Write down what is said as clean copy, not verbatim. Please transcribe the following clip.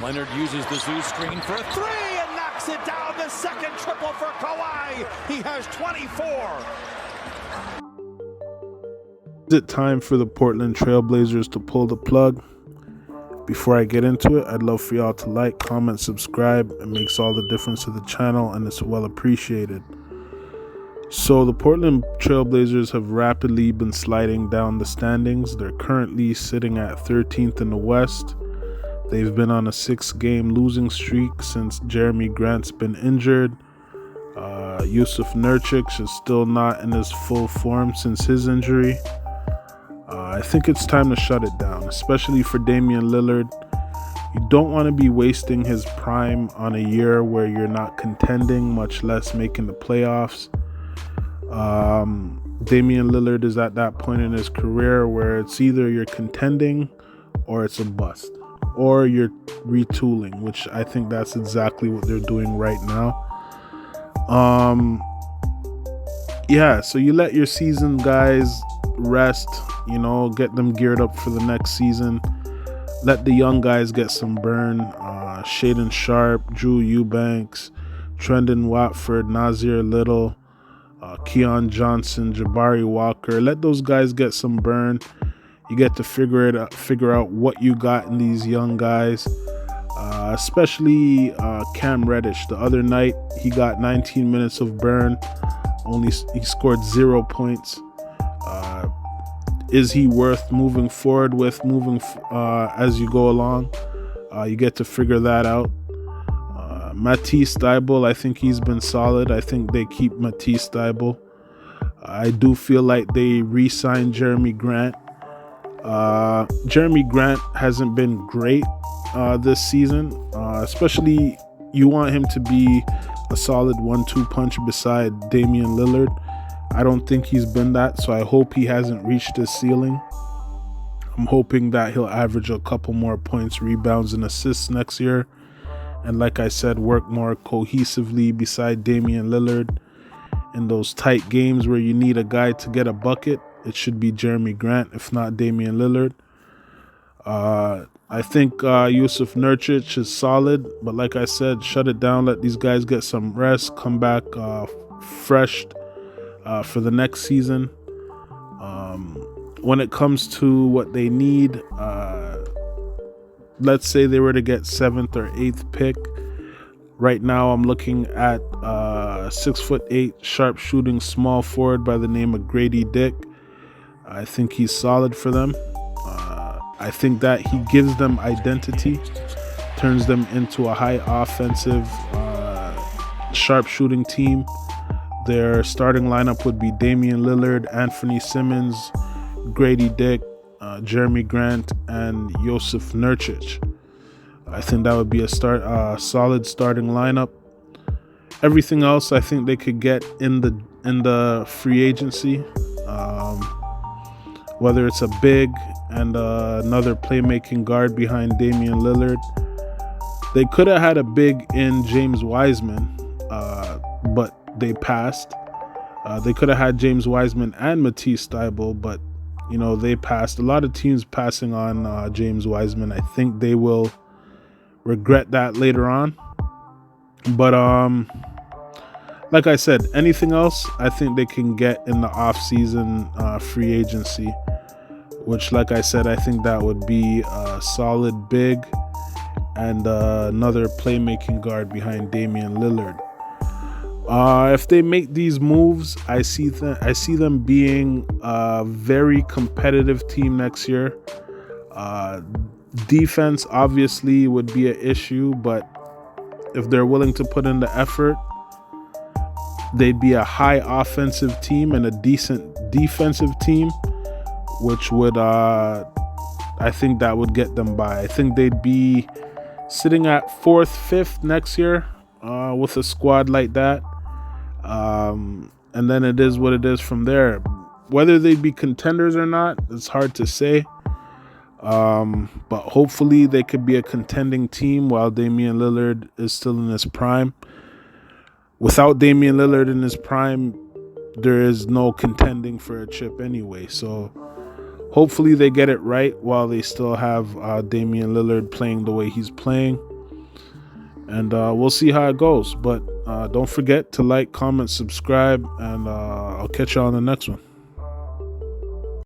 Leonard uses the zoo screen for a three and knocks it down. The second triple for Kawhi. He has 24. Is it time for the Portland Trailblazers to pull the plug? Before I get into it, I'd love for y'all to like, comment, subscribe. It makes all the difference to the channel and it's well appreciated. So the Portland Trailblazers have rapidly been sliding down the standings. They're currently sitting at 13th in the West. They've been on a 6-game losing streak since Jeremy Grant's been injured. Jusuf Nurkic is still not in his full form since his injury. I think it's time to shut it down, especially for Damian Lillard. You don't want to be wasting his prime on a year where you're not contending, much less making the playoffs. Damian Lillard is at that point in his career where it's either you're contending or it's a bust, or you're retooling, which I think that's exactly what they're doing right now. So you let your seasoned guys rest, get them geared up for the next season. Let the young guys get some burn. Shaedon Sharpe, Drew Eubanks, Trendon Watford, Nasir Little, Keon Johnson, Jabari Walker. Let those guys get some burn. You get to figure out what you got in these young guys, especially Cam Reddish. The other night, he got 19 minutes of burn. He scored 0 points. Is he worth moving forward with as you go along? You get to figure that out. Matisse Thybulle, I think he's been solid. I think they keep Matisse Thybulle. I do feel like they re-signed Jeremy Grant. Jeremy Grant hasn't been great this season, especially you want him to be a solid 1-2 punch beside Damian Lillard. I don't think he's been that, so I hope he hasn't reached his ceiling. I'm hoping that he'll average a couple more points, rebounds, and assists next year. And like I said, work more cohesively beside Damian Lillard. In those tight games where you need a guy to get a bucket, it should be Jeremy Grant, if not Damian Lillard. I think Jusuf Nurkic is solid, but like I said, shut it down. Let these guys get some rest, come back fresh for the next season. When it comes to what they need, let's say they were to get 7th or 8th pick. Right now I'm looking at 6'8" sharp shooting small forward by the name of Grady Dick. I think he's solid for them. I think that he gives them identity, turns them into a high offensive, sharp shooting team. Their starting lineup would be Damian Lillard, Anthony Simmons, Grady Dick, Jeremy Grant, and Jusuf Nurkic. I think that would be a solid starting lineup. Everything else, I think they could get in the free agency. Whether it's a big and another playmaking guard behind Damian Lillard. They could have had a big in James Wiseman, but they passed. They could have had James Wiseman and Matisse Thybulle, but they passed. A lot of teams passing on James Wiseman. I think they will regret that later on. But like I said, anything else I think they can get in the off-season free agency, which, like I said, I think that would be a solid big and another playmaking guard behind Damian Lillard. If they make these moves, I see them being a very competitive team next year. Defense obviously would be an issue, but if they're willing to put in the effort, they'd be a high offensive team and a decent defensive team, which would I think that would get them by. I think they'd be sitting at 4th, 5th next year with a squad like that. And then it is what it is from there. Whether they'd be contenders or not, it's hard to say. But hopefully they could be a contending team while Damian Lillard is still in his prime. Without Damian Lillard in his prime, there is no contending for a chip anyway. So hopefully they get it right while they still have Damian Lillard playing the way he's playing. and we'll see how it goes. But don't forget to like, comment, subscribe, and I'll catch you on the next one.